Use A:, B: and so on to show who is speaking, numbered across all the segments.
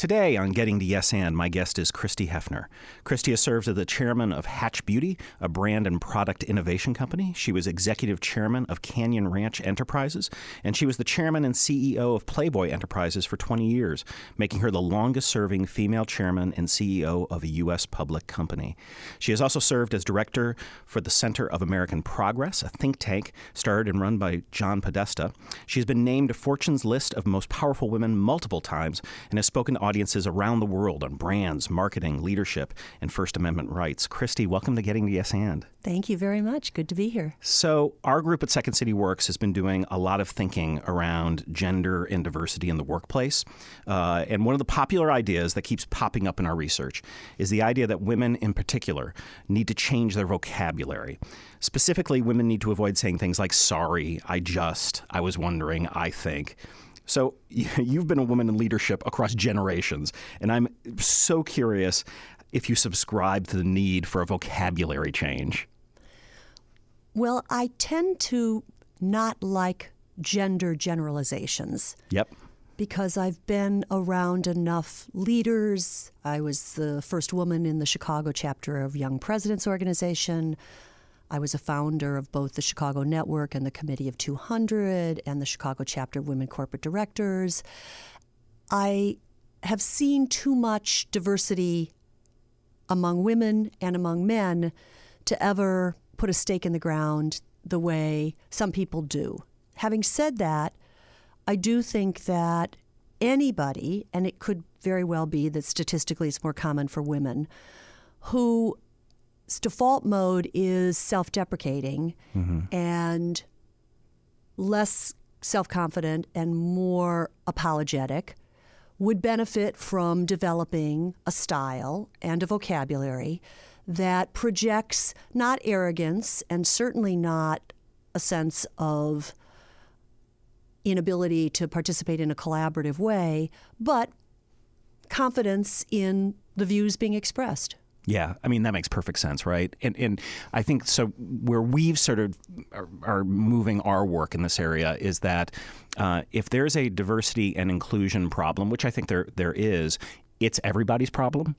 A: Today on Getting to Yes And, my guest is Christie Hefner. Christie has served as the chairman of Hatch Beauty, a brand and product innovation company. She was executive chairman of Canyon Ranch Enterprises, and she was the chairman and CEO of Playboy Enterprises for 20 years, making her the longest-serving female chairman and CEO of a U.S. public company. She has also served as director for the Center of American Progress, a think tank started and run by John Podesta. She has been named to Fortune's list of most powerful women multiple times and has spoken to audiences around the world on brands, marketing, leadership, and First Amendment rights. Christie, welcome to Getting to Yes And.
B: Thank you very much. Good to be here.
A: So our group at Second City Works has been doing a lot of thinking around gender and diversity in the workplace. And one of the popular ideas that keeps popping up in our research is the idea that women in particular need to change their vocabulary. Specifically, women need to avoid saying things like sorry, I just, I was wondering, I think. So you've been a woman in leadership across generations, and I'm so curious if you subscribe to the need for a vocabulary change.
B: Well, I tend to not like gender generalizations.
A: Yep.
B: Because I've been around enough leaders. I was the first woman in the Chicago chapter of Young Presidents Organization. I was a founder of both the Chicago Network and the Committee of 200 and the Chicago chapter of Women Corporate Directors. I have seen too much diversity among women and among men to ever put a stake in the ground the way some people do. Having said that, I do think that anybody, and it could very well be that statistically it's more common for women, whose default mode is self-deprecating and less self-confident and more apologetic, would benefit from developing a style and a vocabulary that projects not arrogance and certainly not a sense of inability to participate in a collaborative way, but confidence in the views being expressed.
A: Yeah, I mean, that makes perfect sense, right? And I think so where we've sort of are moving our work in this area is that if there's a diversity and inclusion problem, which I think there is, it's everybody's problem.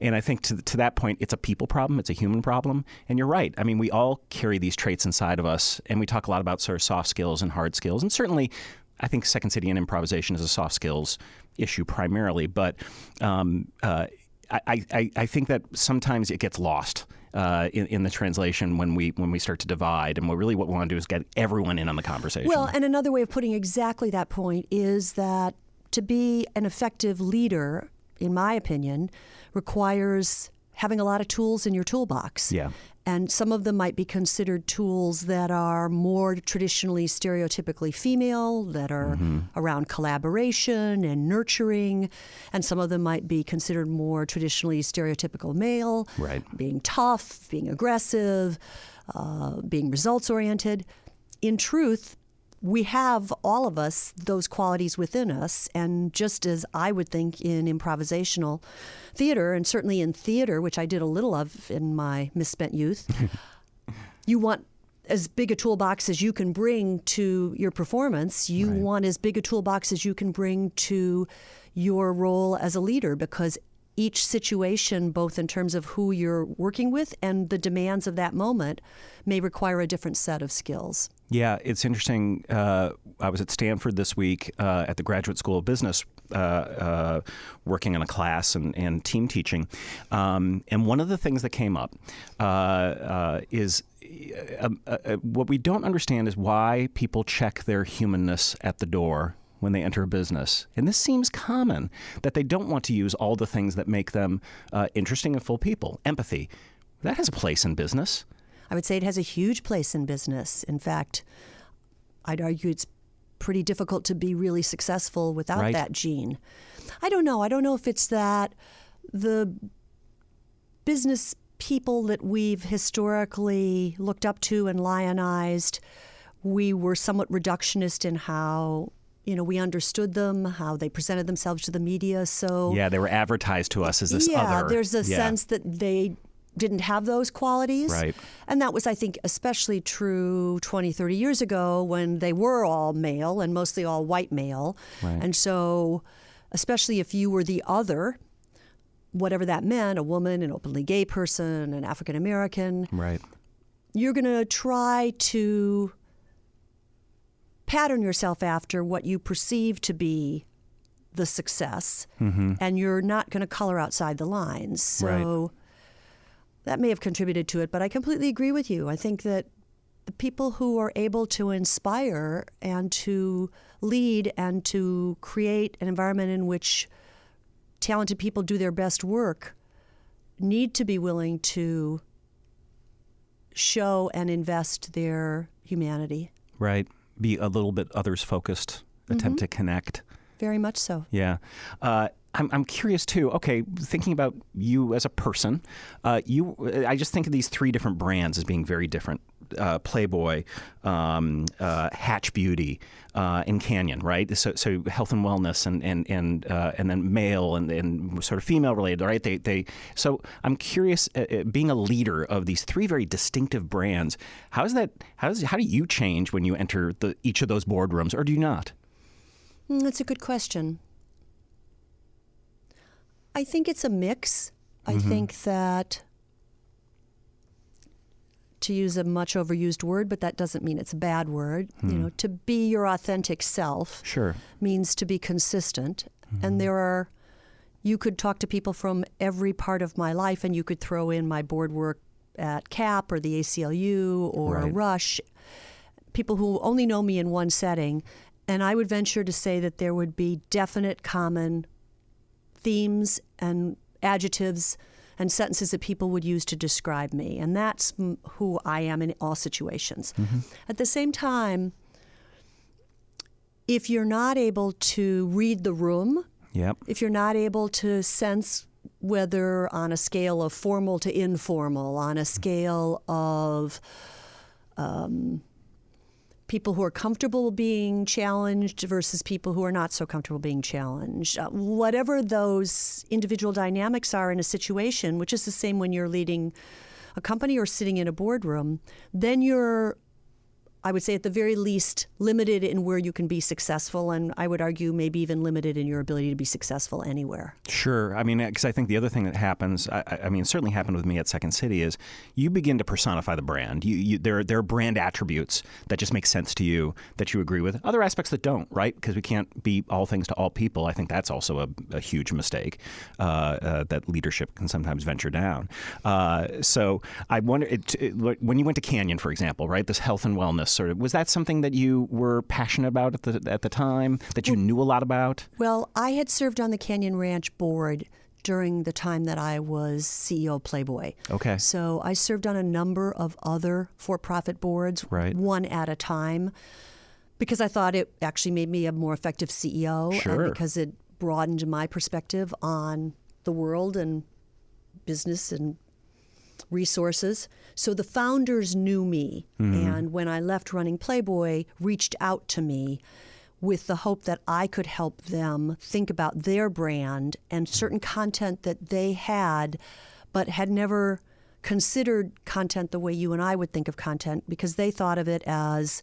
A: And I think to that point, it's a people problem. It's a human problem. And you're right. I mean, we all carry these traits inside of us. And we talk a lot about sort of soft skills and hard skills. And certainly, I think Second City and improvisation is a soft skills issue primarily. But I think that sometimes it gets lost in the translation when we start to divide. And what we want to do is get everyone in on the conversation.
B: Well, and another way of putting exactly that point is that to be an effective leader, in my opinion, requires having a lot of tools in your toolbox.
A: Yeah.
B: And some of them might be considered tools that are more traditionally stereotypically female, that are around collaboration and nurturing. And some of them might be considered more traditionally stereotypical male,
A: right.
B: Being tough, being aggressive, being results-oriented. In truth, we have, all of us, those qualities within us. And just as I would think in improvisational theater, and certainly in theater, which I did a little of in my misspent youth, you want as big a toolbox as you can bring to your performance. You
A: right.
B: want as big a toolbox as you can bring to your role as a leader, because each situation, both in terms of who you're working with and the demands of that moment, may require a different set of skills.
A: Yeah, it's interesting. I was at Stanford this week at the Graduate School of Business working in a class and team teaching. And one of the things that came up is what we don't understand is why people check their humanness at the door when they enter a business. And this seems common, that they don't want to use all the things that make them interesting and full people. Empathy, that has a place in business.
B: I would say it has a huge place in business. In fact, I'd argue it's pretty difficult to be really successful without
A: right.
B: that gene. I don't know. I don't know if it's that the business people that we've historically looked up to and lionized, we were somewhat reductionist in how we understood them, how they presented themselves to the media. So
A: yeah, they were advertised to us as this other.
B: Yeah, there's a sense that they didn't have those qualities.
A: Right.
B: And that was, I think, especially true 20, 30 years ago when they were all male and mostly all white male.
A: Right.
B: And so especially if you were the other, whatever that meant, a woman, an openly gay person, an African American.
A: Right.
B: You're going to try to pattern yourself after what you perceive to be the success, and you're not going to color outside the lines. So that may have contributed to it, but I completely agree with you. I think that the people who are able to inspire and to lead and to create an environment in which talented people do their best work need to be willing to show and invest their humanity.
A: Right. Be a little bit others-focused, attempt to connect.
B: Very much so.
A: Yeah. I'm curious, too. Okay, thinking about you as a person, I just think of these three different brands as being very different. Playboy, Hatch Beauty, and Canyon, right? So health and wellness, and then male and sort of female related, right? So I'm curious, being a leader of these three very distinctive brands, how do you change when you enter each of those boardrooms, or do you not?
B: That's a good question. I think it's a mix. I think that, to use a much overused word, but that doesn't mean it's a bad word, to be your authentic self means to be consistent. And you could talk to people from every part of my life, and you could throw in my board work at CAP or the ACLU or Rush, people who only know me in one setting. And I would venture to say that there would be definite common themes and adjectives and sentences that people would use to describe me. And that's who I am in all situations. At the same time, if you're not able to read the room, if you're not able to sense whether on a scale of formal to informal, on a scale of people who are comfortable being challenged versus people who are not so comfortable being challenged. Whatever those individual dynamics are in a situation, which is the same when you're leading a company or sitting in a boardroom, then you're, I would say at the very least, limited in where you can be successful, and I would argue maybe even limited in your ability to be successful anywhere.
A: Sure. I mean, because I think the other thing that happens, I mean, it certainly happened with me at Second City, is you begin to personify the brand. There are brand attributes that just make sense to you, that you agree with. Other aspects that don't, right? Because we can't be all things to all people. I think that's also a huge mistake that leadership can sometimes venture down. So I wonder, when you went to Canyon, for example, right, this health and wellness, was that something that you were passionate about at the time, that you knew a lot about?
B: Well, I had served on the Canyon Ranch board during the time that I was CEO of Playboy.
A: Okay.
B: So I served on a number of other for-profit boards, one at a time, because I thought it actually made me a more effective CEO, and because it broadened my perspective on the world and business and resources. So the founders knew me, and when I left running Playboy, reached out to me with the hope that I could help them think about their brand and certain content that they had, but had never considered content the way you and I would think of content, because they thought of it as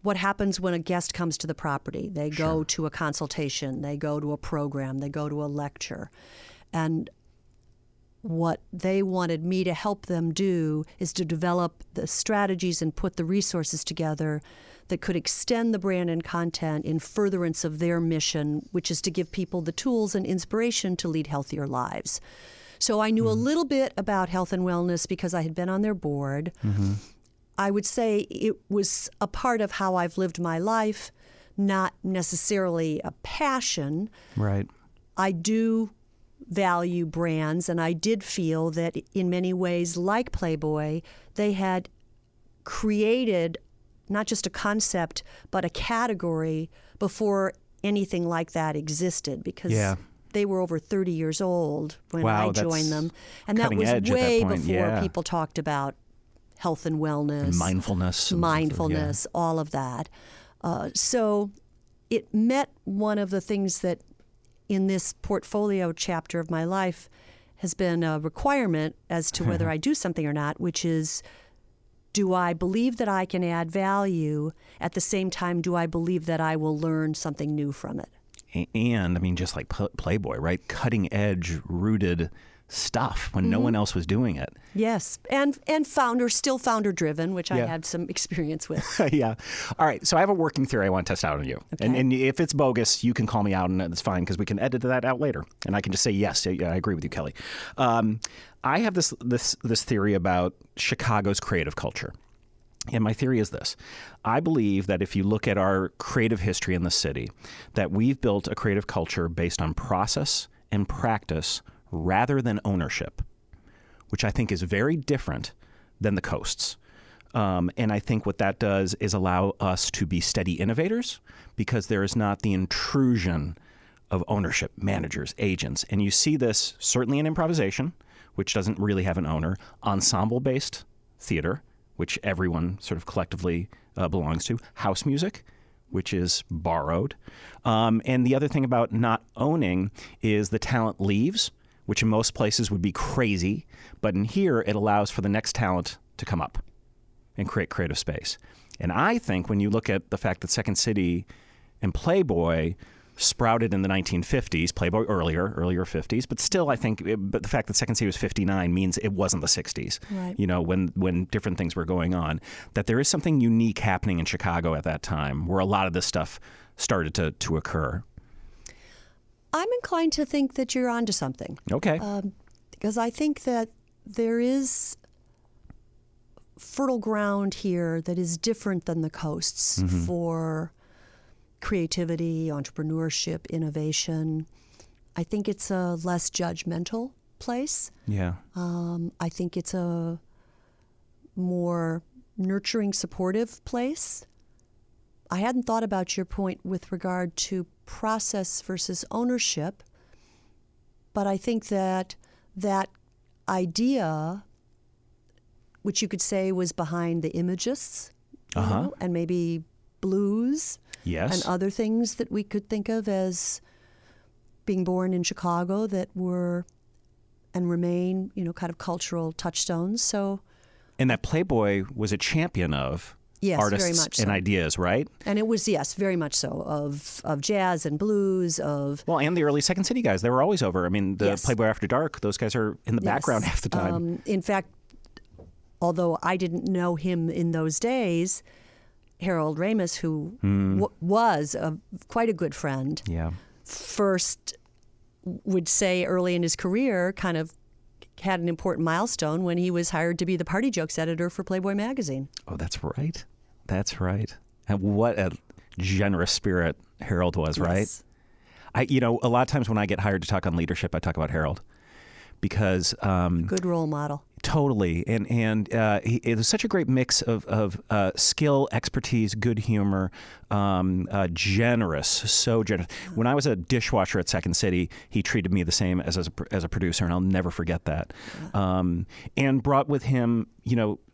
B: what happens when a guest comes to the property. They go to a consultation, they go to a program, they go to a lecture. And what they wanted me to help them do is to develop the strategies and put the resources together that could extend the brand and content in furtherance of their mission, which is to give people the tools and inspiration to lead healthier lives. So I knew a little bit about health and wellness because I had been on their board. I would say it was a part of how I've lived my life, not necessarily a passion.
A: Right.
B: I do value brands, and I did feel that in many ways, like Playboy, they had created not just a concept, but a category before anything like that existed, because they were over 30 years old when I joined them. And that was way before people talked about health and wellness.
A: And mindfulness,
B: all of that. So it met one of the things that in this portfolio chapter of my life has been a requirement as to whether I do something or not, which is, do I believe that I can add value? At the same time, do I believe that I will learn something new from it?
A: And I mean, just like Playboy, right? Cutting edge, rooted stuff when no one else was doing it.
B: Yes, and still founder driven, which I had some experience with.
A: Yeah. All right. So I have a working theory I want to test out on you.
B: Okay.
A: And if it's bogus, you can call me out and it's fine because we can edit that out later. And I can just say, yes, I agree with you, Kelly. I have this theory about Chicago's creative culture. And my theory is this. I believe that if you look at our creative history in the city, that we've built a creative culture based on process and practice rather than ownership, which I think is very different than the coasts. And I think what that does is allow us to be steady innovators because there is not the intrusion of ownership, managers, agents. And you see this certainly in improvisation, which doesn't really have an owner, ensemble-based theater, which everyone sort of collectively belongs to, house music, which is borrowed. And the other thing about not owning is the talent leaves, which in most places would be crazy. But in here, it allows for the next talent to come up and create creative space. And I think when you look at the fact that Second City and Playboy sprouted in the 1950s, Playboy earlier 50s, but still I think but the fact that Second City was 59 means it wasn't the 60s,
B: right.
A: You know, when different things were going on, that there is something unique happening in Chicago at that time where a lot of this stuff started to occur.
B: I'm inclined to think that you're onto something.
A: Okay.
B: Because I think that there is fertile ground here that is different than the coasts for creativity, entrepreneurship, innovation. I think it's a less judgmental place.
A: Yeah.
B: I think it's a more nurturing, supportive place. I hadn't thought about your point with regard to process versus ownership, but I think that idea, which you could say was behind the Imagists, you know, and maybe blues,
A: yes,
B: and other things that we could think of as being born in Chicago that were and remain, you know, kind of cultural touchstones. So,
A: and that Playboy was a champion of artists
B: very much so.
A: And ideas, right?
B: And it was, yes, very much so, of jazz and blues,
A: and the early Second City guys, they were always over. I mean, the Playboy After Dark, those guys are in the background half the time.
B: In fact, although I didn't know him in those days, Harold Ramis, who was quite a good friend, first would say early in his career kind of had an important milestone when he was hired to be the party jokes editor for Playboy magazine.
A: Oh, that's right. That's right. And what a generous spirit Harold was, right? A lot of times when I get hired to talk on leadership, I talk about Harold because
B: good role model.
A: Totally, and it was such a great mix of skill, expertise, good humor, generous, so generous. When I was a dishwasher at Second City, he treated me the same as a producer, and I'll never forget that. And brought with him,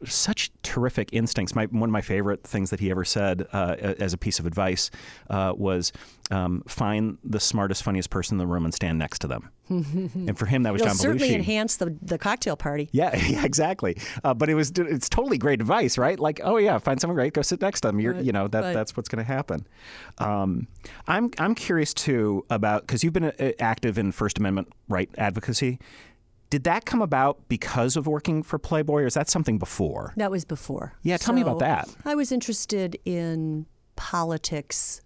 A: such terrific instincts. One of my favorite things that he ever said as a piece of advice was, find the smartest, funniest person in the room and stand next to them. And for him, that was John Belushi.
B: Certainly enhance the cocktail party.
A: Yeah, exactly. But it's totally great advice, right? Like, oh yeah, find someone great, go sit next to them. That's what's going to happen. I'm curious too about, because you've been active in First Amendment right advocacy. Did that come about because of working for Playboy, or is that something before?
B: That was before.
A: Yeah, tell me about that.
B: I was interested in politics.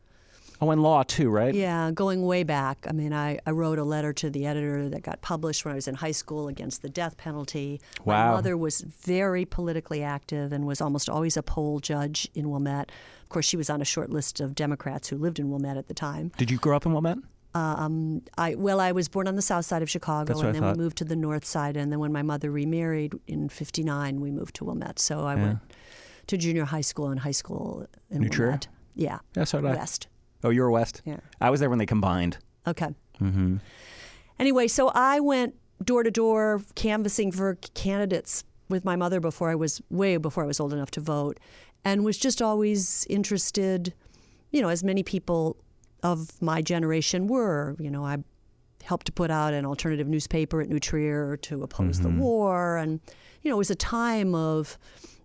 A: Oh, and law too, right?
B: Yeah, going way back. I mean, I wrote a letter to the editor that got published when I was in high school against the death penalty.
A: Wow.
B: My mother was very politically active and was almost always a poll judge in Wilmette. Of course, she was on a short list of Democrats who lived in Wilmette at the time.
A: Did you grow up in Wilmette?
B: I was born on the south side of Chicago,
A: That's what
B: and then
A: I thought.
B: we moved to the north side. And then when my mother remarried in '59, we moved to Wilmette. So I went to junior high school and high school in
A: New Trier?
B: Wilmette. Yeah,
A: so did I.
B: West.
A: Oh, you were West?
B: Yeah.
A: I was there when they combined.
B: Okay. Mm-hmm. Anyway, so I went door to door canvassing for candidates with my mother way before I was old enough to vote, and was just always interested, as many people of my generation were. I helped to put out an alternative newspaper at New Trier to oppose the war, and it was a time of,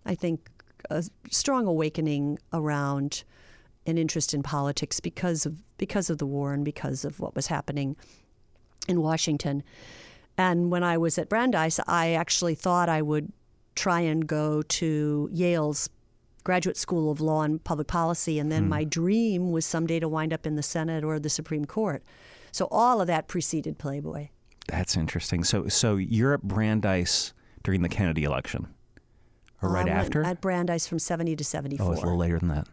B: I think, a strong awakening around an interest in politics because of the war and because of what was happening in Washington. And when I was at Brandeis, I actually thought I would try and go to Yale's Graduate School of Law and Public Policy, and then my dream was someday to wind up in the Senate or the Supreme Court. So all of that preceded Playboy.
A: That's interesting. So you're at Brandeis during the Kennedy election, or right
B: I went
A: after?
B: At Brandeis from 70 to 74.
A: Oh, it's a little later than that.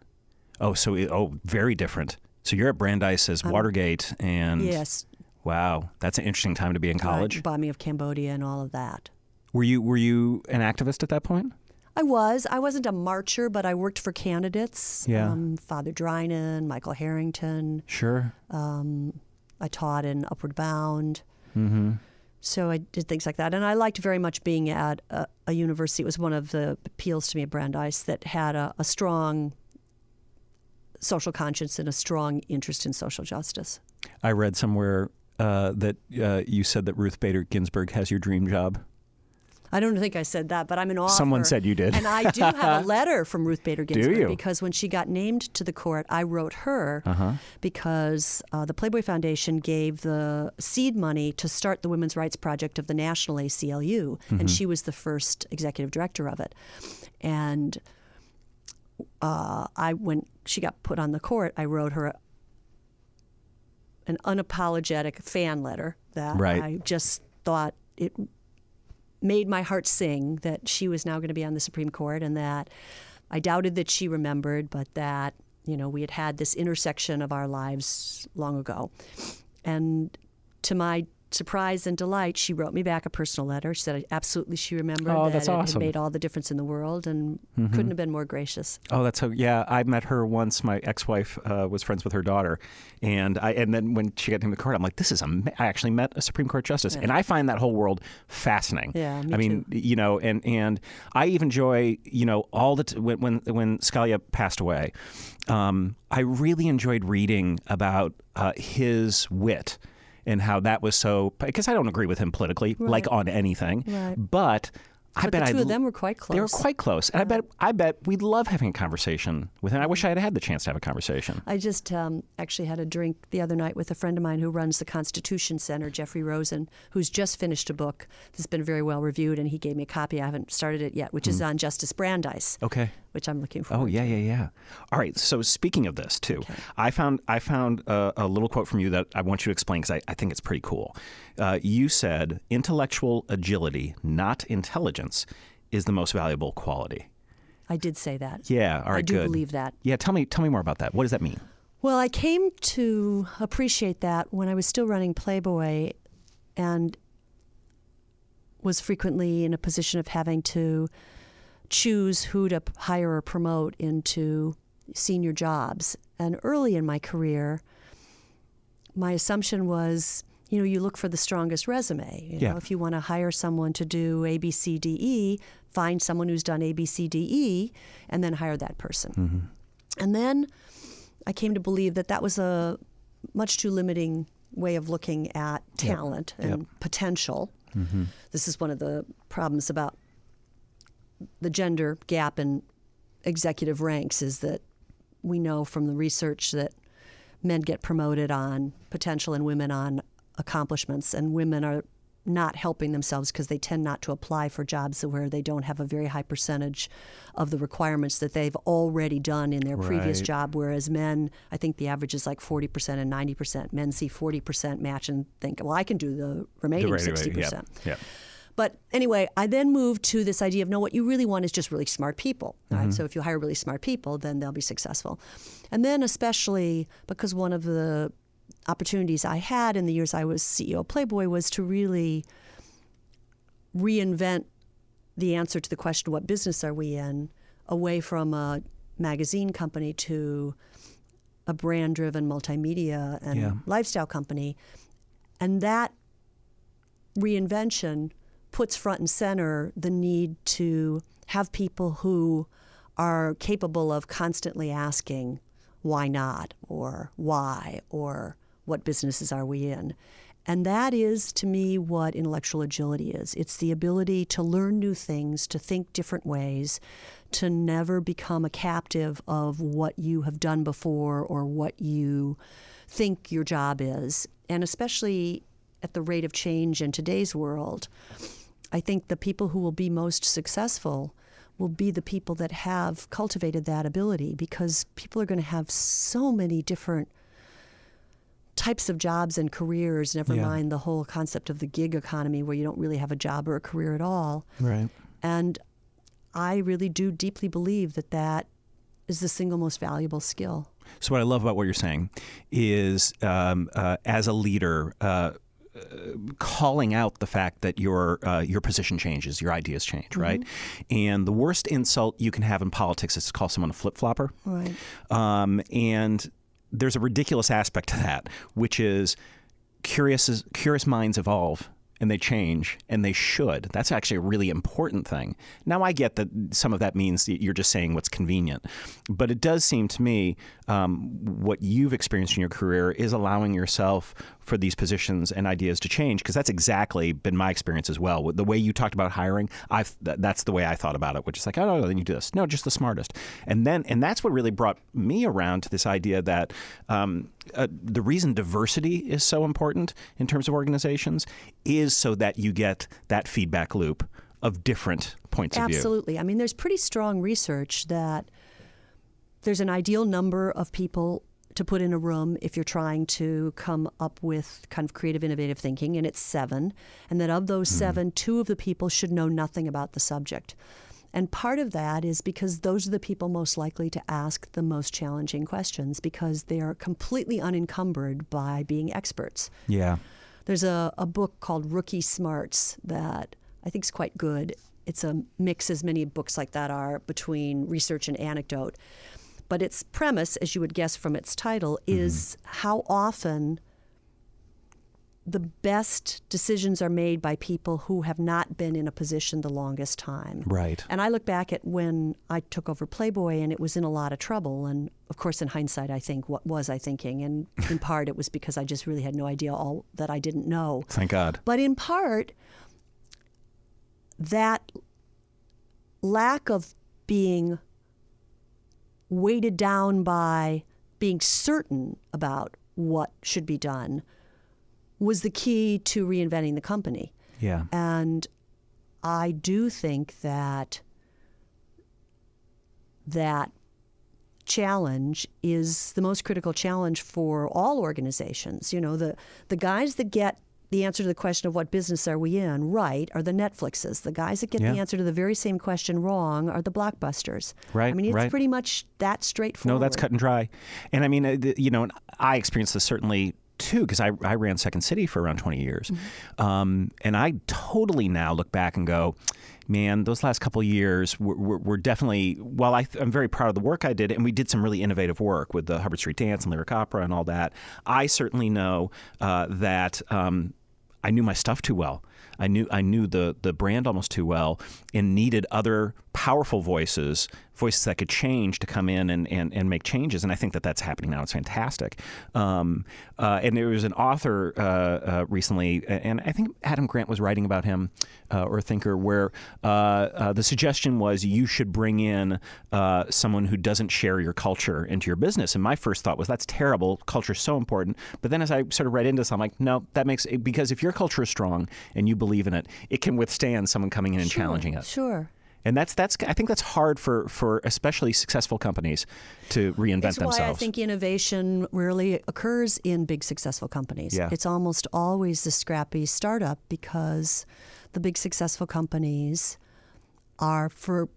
A: Oh, very different. So you're at Brandeis as Watergate, and
B: yes,
A: wow, that's an interesting time to be in college.
B: Bombing of Cambodia and all of that.
A: Were you an activist at that point?
B: I was. I wasn't a marcher, but I worked for candidates.
A: Yeah.
B: Father Drinan, Michael Harrington.
A: Sure.
B: I taught in Upward Bound.
A: Mm-hmm.
B: So I did things like that. And I liked very much being at a university. It was one of the appeals to me at Brandeis that had a strong social conscience and a strong interest in social justice.
A: I read somewhere that you said that Ruth Bader Ginsburg has your dream job.
B: I don't think I said that, but I'm an author.
A: Someone said you did.
B: And I do have a letter from Ruth Bader Ginsburg.
A: Do you?
B: Because when she got named to the court, I wrote her because the Playboy Foundation gave the seed money to start the Women's Rights Project of the National ACLU, and she was the first executive director of it. And when she got put on the court, I wrote her an unapologetic fan letter that I just thought it made my heart sing that she was now going to be on the Supreme Court, and that I doubted that she remembered, but that, we had had this intersection of our lives long ago. And to my surprise and delight, she wrote me back a personal letter. She said absolutely she remembered that
A: that's
B: it
A: awesome.
B: had made all the difference in the world, and couldn't have been more gracious.
A: Oh, that's so. Yeah, I met her once. My ex-wife was friends with her daughter, and then when she got into the court, I'm like, "This is I actually met a Supreme Court justice," and I find that whole world fascinating.
B: Yeah, me
A: I mean,
B: too.
A: And I even enjoy, all the when Scalia passed away, I really enjoyed reading about his wit. And how that was so, because I don't agree with him politically, like on anything, but I bet
B: the two of them were quite close.
A: They were quite close, and I bet we'd love having a conversation with him. I wish I had the chance to have a conversation.
B: I just actually had a drink the other night with a friend of mine who runs the Constitution Center, Jeffrey Rosen, who's just finished a book that's been very well reviewed, and he gave me a copy. I haven't started it yet, which is on Justice Brandeis.
A: Okay.
B: Which I'm looking forward
A: to. Oh, yeah. All right. So speaking of this, too, I found a little quote from you that I want you to explain because I think it's pretty cool. You said, intellectual agility, not intelligence, is the most valuable quality.
B: I did say that.
A: Yeah. All right,
B: I do
A: good.
B: believe that.
A: Yeah. Tell me more about that. What does that mean?
B: Well, I came to appreciate that when I was still running Playboy and was frequently in a position of having to choose who to hire or promote into senior jobs. And early in my career, my assumption was, you look for the strongest resume. You know, if you want to hire someone to do A, B, C, D, E, find someone who's done A, B, C, D, E, and then hire that person. Mm-hmm. And then I came to believe that was a much too limiting way of looking at talent and potential. Mm-hmm. This is one of the problems about the gender gap in executive ranks, is that we know from the research that men get promoted on potential and women on accomplishments, and women are not helping themselves because they tend not to apply for jobs where they don't have a very high percentage of the requirements that they've already done in their previous job, whereas men, I think the average is like 40% and 90%. Men see 40% match and think, well, I can do the remaining 60%.
A: Yeah.
B: But anyway, I then moved to this idea of, no, what you really want is just really smart people. Right? So if you hire really smart people, then they'll be successful. And then especially because one of the opportunities I had in the years I was CEO of Playboy was to really reinvent the answer to the question, what business are we in, away from a magazine company to a brand-driven multimedia and lifestyle company. And that reinvention puts front and center the need to have people who are capable of constantly asking why not, or why, or what businesses are we in. And that is, to me, what intellectual agility is. It's the ability to learn new things, to think different ways, to never become a captive of what you have done before or what you think your job is. And especially at the rate of change in today's world, I think the people who will be most successful will be the people that have cultivated that ability, because people are going to have so many different types of jobs and careers, never mind the whole concept of the gig economy where you don't really have a job or a career at all.
A: Right.
B: And I really do deeply believe that that is the single most valuable skill.
A: So what I love about what you're saying is, as a leader, calling out the fact that your position changes, your ideas change, right? And the worst insult you can have in politics is to call someone a flip-flopper.
B: Right.
A: And there's a ridiculous aspect to that, which is curious minds evolve and they change, and they should. That's actually a really important thing. Now, I get that some of that means that you're just saying what's convenient, but it does seem to me what you've experienced in your career is allowing yourself for these positions and ideas to change, because that's exactly been my experience as well. The way you talked about hiring, that's the way I thought about it, which is like, oh, no, then you do this. No, just the smartest. And that's what really brought me around to this idea that the reason diversity is so important in terms of organizations is so that you get that feedback loop of different points of view.
B: Absolutely. I mean, there's pretty strong research that there's an ideal number of people to put in a room if you're trying to come up with kind of creative, innovative thinking, and it's 7. And that of those 7, 2 of the people should know nothing about the subject. And part of that is because those are the people most likely to ask the most challenging questions, because they are completely unencumbered by being experts.
A: Yeah.
B: There's a book called Rookie Smarts that I think is quite good. It's a mix, as many books like that are, between research and anecdote. But its premise, as you would guess from its title, is how often the best decisions are made by people who have not been in a position the longest time.
A: Right.
B: And I look back at when I took over Playboy and it was in a lot of trouble. And of course, in hindsight, I think, what was I thinking? And in part, it was because I just really had no idea all that I didn't know.
A: Thank God.
B: But in part, that lack of being weighted down by being certain about what should be done was the key to reinventing the company.
A: Yeah.
B: And I do think that that challenge is the most critical challenge for all organizations. You know, the guys that get the answer to the question of what business are we in right are the Netflixes. The guys that get the answer to the very same question wrong are the Blockbusters.
A: Right.
B: I mean, it's pretty much that straightforward.
A: No, that's cut and dry. And I mean, you know, I experienced this certainly too, because I ran Second City for around 20 years. And I totally now look back and go, man, those last couple of years were definitely, while I'm very proud of the work I did, and we did some really innovative work with the Hubbard Street Dance and Lyric Opera and all that, I certainly know that I knew my stuff too well. I knew the brand almost too well, and needed other powerful voices that could change to come in and make changes. And I think that's happening now. It's fantastic. And there was an author recently, and I think Adam Grant was writing about him, or a thinker, where the suggestion was you should bring in someone who doesn't share your culture into your business. And my first thought was, that's terrible. Culture is so important. But then as I sort of read into this, I'm like, no, because if your culture is strong and you believe in it, it can withstand someone coming in and challenging it.
B: Sure.
A: And I think that's hard for especially successful companies to reinvent themselves.
B: That's why I think innovation rarely occurs in big successful companies.
A: Yeah.
B: It's almost always the scrappy startup, because the big successful companies are, for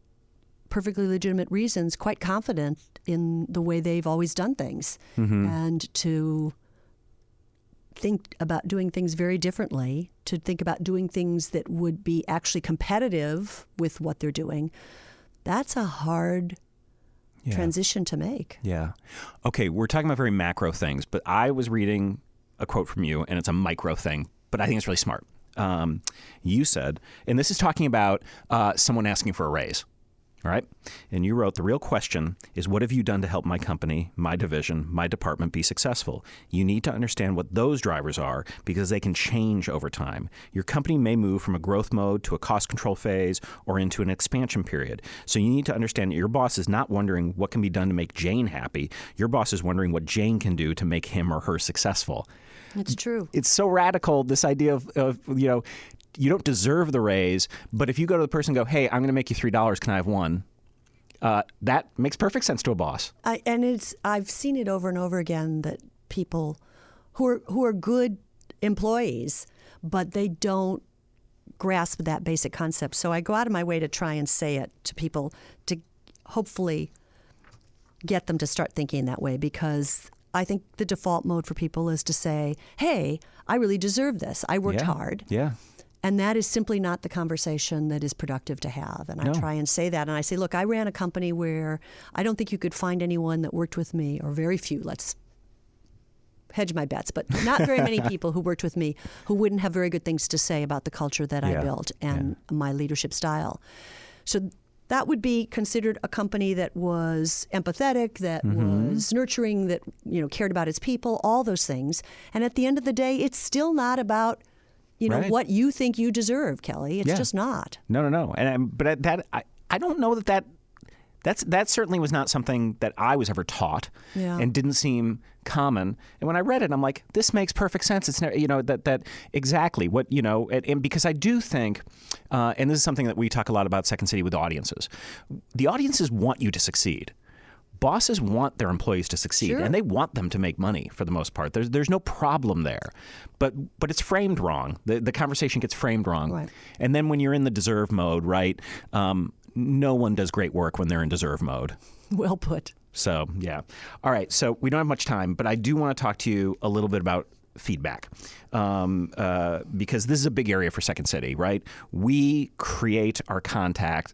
B: perfectly legitimate reasons, quite confident in the way they've always done things. And to think about doing things very differently, to think about doing things that would be actually competitive with what they're doing, that's a hard transition to make.
A: Yeah. Okay, we're talking about very macro things, but I was reading a quote from you, and it's a micro thing, but I think it's really smart. You said, and this is talking about someone asking for a raise. All right. And you wrote, the real question is, what have you done to help my company, my division, my department be successful? You need to understand what those drivers are because they can change over time. Your company may move from a growth mode to a cost control phase or into an expansion period. So you need to understand that your boss is not wondering what can be done to make Jane happy. Your boss is wondering what Jane can do to make him or her successful.
B: It's true.
A: It's so radical, this idea of you don't deserve the raise, but if you go to the person and go, hey, I'm going to make you $3, can I have one? That makes perfect sense to a boss.
B: I've seen it over and over again that people who are good employees, but they don't grasp that basic concept. So I go out of my way to try and say it to people to hopefully get them to start thinking that way, because I think the default mode for people is to say, hey, I really deserve this. I worked hard.
A: Yeah.
B: And that is simply not the conversation that is productive to have. And I try and say that. And I say, look, I ran a company where I don't think you could find anyone that worked with me, or very few, let's hedge my bets, but not very many people who worked with me who wouldn't have very good things to say about the culture that I built and my leadership style. So that would be considered a company that was empathetic, that was nurturing, that cared about its people, all those things. And at the end of the day, it's still not about what you think you deserve, Kelly. It's just not.
A: No. But I don't know that certainly was not something that I was ever taught, and didn't seem common. And when I read it, I'm like, this makes perfect sense. It's that exactly what and because I do think, and this is something that we talk a lot about Second City with audiences. The audiences want you to succeed. Bosses want their employees to succeed, and they want them to make money for the most part. There's no problem there, but it's framed wrong. The conversation gets framed wrong,
B: right.
A: And then when you're in the deserve mode, right? No one does great work when they're in deserve mode.
B: Well put.
A: So yeah, all right. So we don't have much time, but I do want to talk to you a little bit about feedback, because this is a big area for Second City, right? We create our content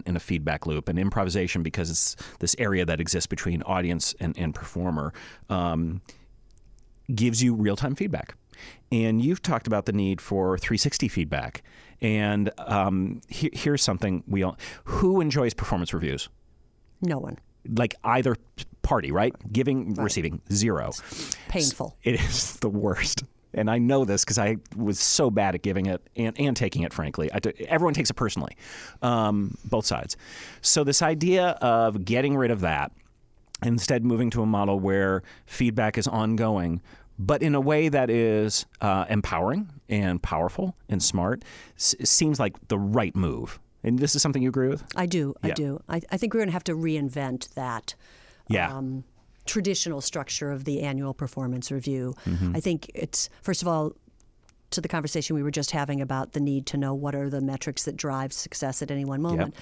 A: in a feedback loop, and improvisation, because it's this area that exists between audience and performer, gives you real-time feedback. And you've talked about the need for 360 feedback. And here's something who enjoys performance reviews? No one. Like either party, right? Giving, receiving, zero.
B: It's painful.
A: It is the worst. And I know this because I was so bad at giving it and taking it, frankly. Everyone takes it personally, both sides. So this idea of getting rid of that, instead moving to a model where feedback is ongoing, but in a way that is empowering and powerful and smart, seems like the right move. And this is something you agree with?
B: I do. I do. I think we're going to have to reinvent that traditional structure of the annual performance review. I think it's, first of all, to the conversation we were just having about the need to know what are the metrics that drive success at any one moment.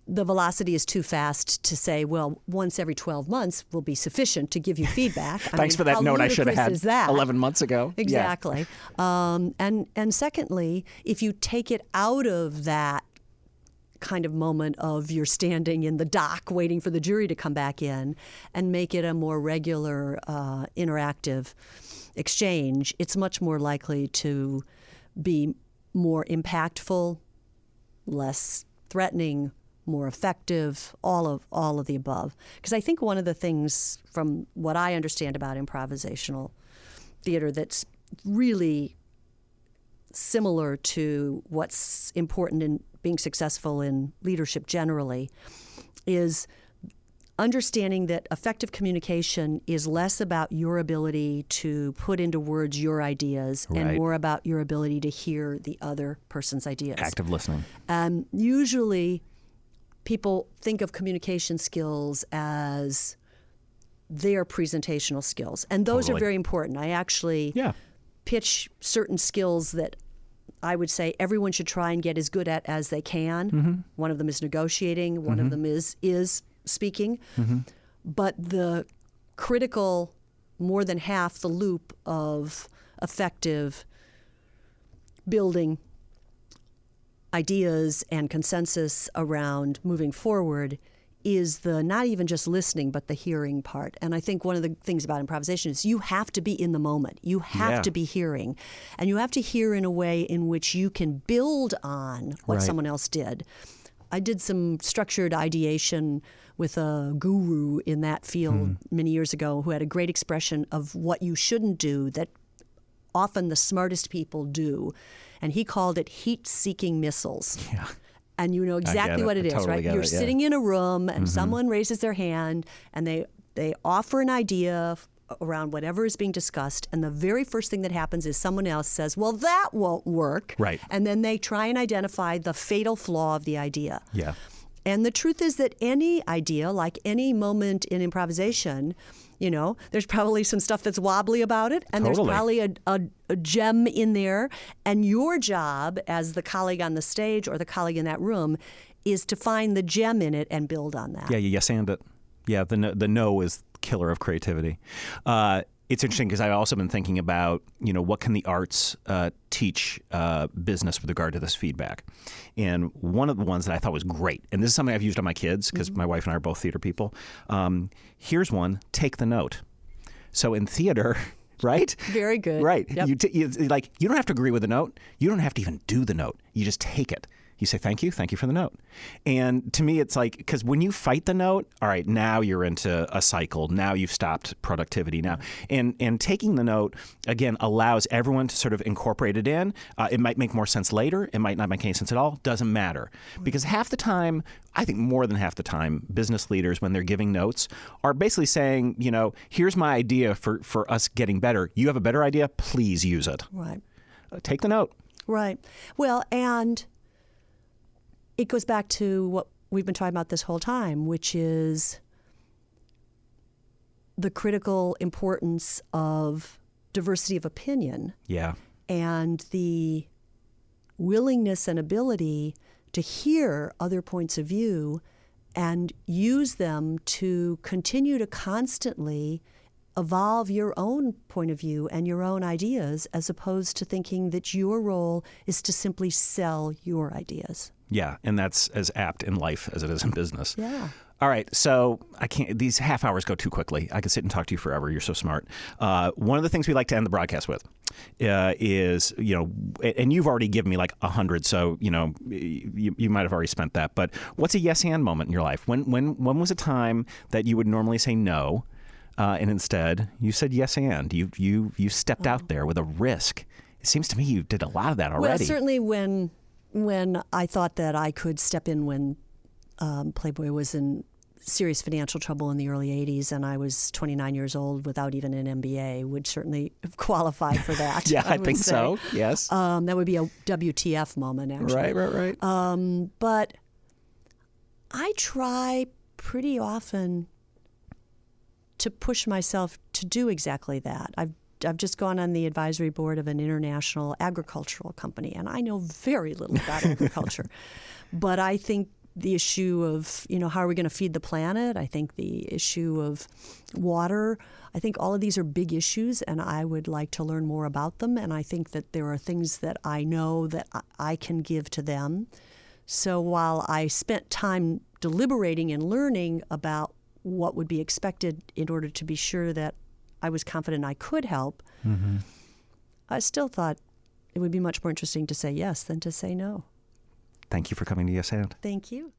B: The velocity is too fast to say, well, once every 12 months will be sufficient to give you feedback.
A: Thanks for that note I should have had 11 months ago.
B: Exactly. And secondly, if you take it out of that kind of moment of you're standing in the dock waiting for the jury to come back in and make it a more regular interactive exchange, it's much more likely to be more impactful, less threatening, more effective, all of the above. Because I think one of the things from what I understand about improvisational theater that's really similar to what's important in being successful in leadership generally is understanding that effective communication is less about your ability to put into words your ideas and more about your ability to hear the other person's ideas.
A: Active listening.
B: Usually people think of communication skills as their presentational skills, and those are very important. I actually pitch certain skills that I would say everyone should try and get as good at as they can. One of them is negotiating. One of them is speaking. But the critical, more than half the loop of effective building ideas and consensus around moving forward is the not even just listening, but the hearing part. And I think one of the things about improvisation is you have to be in the moment. You have to be hearing. And you have to hear in a way in which you can build on what someone else did. I did some structured ideation with a guru in that field many years ago who had a great expression of what you shouldn't do that often the smartest people do. And he called it heat-seeking missiles.
A: Yeah.
B: And you know exactly what it is,
A: totally
B: right? You're
A: it, yeah.
B: sitting in a room and someone raises their hand and they offer an idea around whatever is being discussed, and the very first thing that happens is someone else says, well, that won't work.
A: Right.
B: And then they try and identify the fatal flaw of the idea.
A: Yeah.
B: And the truth is that any idea, like any moment in improvisation, you know, there's probably some stuff that's wobbly about it, and
A: Totally.
B: there's probably a gem in there. And your job as the colleague on the stage or the colleague in that room is to find the gem in it and build on that.
A: Yeah, you yes and it. Yeah, the no is killer of creativity. It's interesting because I've also been thinking about, you know, what can the arts teach business with regard to this feedback? And one of the ones that I thought was great, and this is something I've used on my kids because my wife and I are both theater people. Here's one: take the note. So in theater, right?
B: Very good.
A: Right.
B: Yep.
A: You don't have to agree with the note. You don't have to even do the note. You just take it. You say, thank you for the note. And to me, it's like, because when you fight the note, all right, now you're into a cycle. Now you've stopped productivity now. And taking the note, again, allows everyone to sort of incorporate it in. It might make more sense later. It might not make any sense at all. Doesn't matter. Because half the time, I think more than half the time, business leaders, when they're giving notes, are basically saying, you know, here's my idea for us getting better. You have a better idea? Please use it.
B: Right.
A: Take the note.
B: Right. Well, and it goes back to what we've been talking about this whole time, which is the critical importance of diversity of opinion.
A: Yeah.
B: And the willingness and ability to hear other points of view and use them to continue to constantly evolve your own point of view and your own ideas, as opposed to thinking that your role is to simply sell your ideas.
A: Yeah, and that's as apt in life as it is in business.
B: Yeah.
A: All right, so I can't. These half hours go too quickly. I could sit and talk to you forever. You're so smart. One of the things we like to end the broadcast with is, you know, and you've already given me like 100, so you know you might have already spent that. But what's a yes and moment in your life? When was a time that you would normally say no, and instead you said yes and you stepped out there with a risk? It seems to me you did a lot of that already.
B: Well, certainly when I thought that I could step in when Playboy was in serious financial trouble in the early 80s and I was 29 years old without even an MBA, would certainly qualify for that.
A: Yeah, I think so. Yes.
B: That would be a WTF moment, actually.
A: Right.
B: But I try pretty often to push myself to do exactly that. I've just gone on the advisory board of an international agricultural company, and I know very little about agriculture. But I think the issue of, you know, how are we going to feed the planet? I think the issue of water, I think all of these are big issues, and I would like to learn more about them. And I think that there are things that I know that I can give to them. So while I spent time deliberating and learning about what would be expected in order to be sure that I was confident I could help, I still thought it would be much more interesting to say yes than to say no.
A: Thank you for coming to Yes And.
B: Thank you.